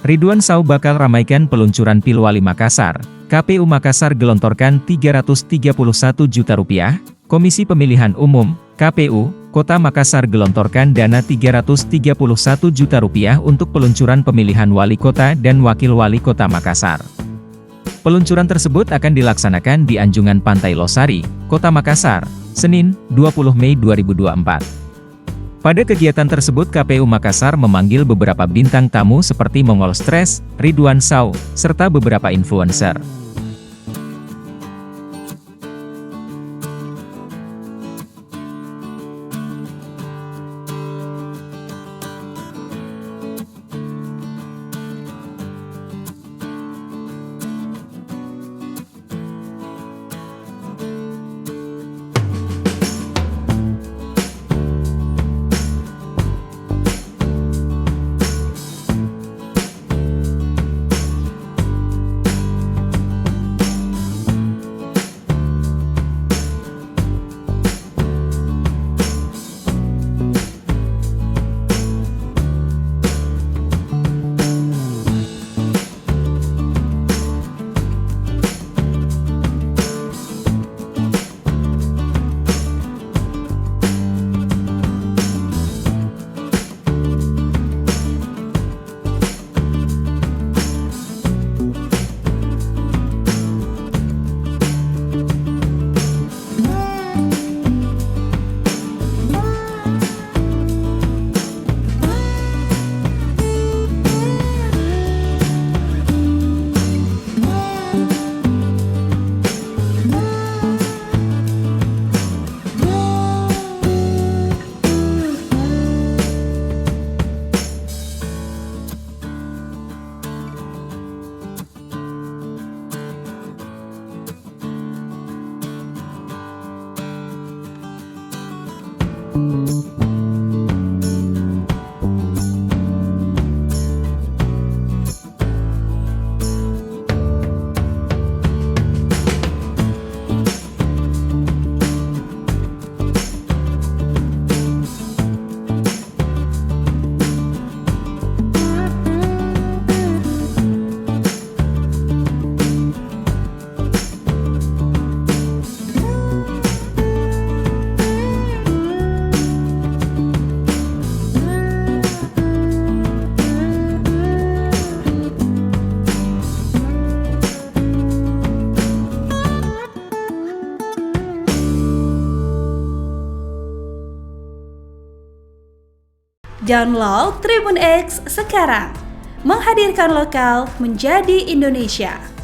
Ridwan Saw bakal ramaikan peluncuran Pilwali Makassar. KPU Makassar gelontorkan Rp331 juta. Komisi Pemilihan Umum, KPU, Kota Makassar gelontorkan dana Rp331 juta untuk peluncuran pemilihan wali kota dan wakil wali kota Makassar. Peluncuran tersebut akan dilaksanakan di Anjungan Pantai Losari, Kota Makassar, Senin, 20 Mei 2024. Pada kegiatan tersebut KPU Makassar memanggil beberapa bintang tamu seperti Mongol Stress, Ridwan Saw, serta beberapa influencer. Download Tribun X sekarang, menghadirkan lokal menjadi Indonesia.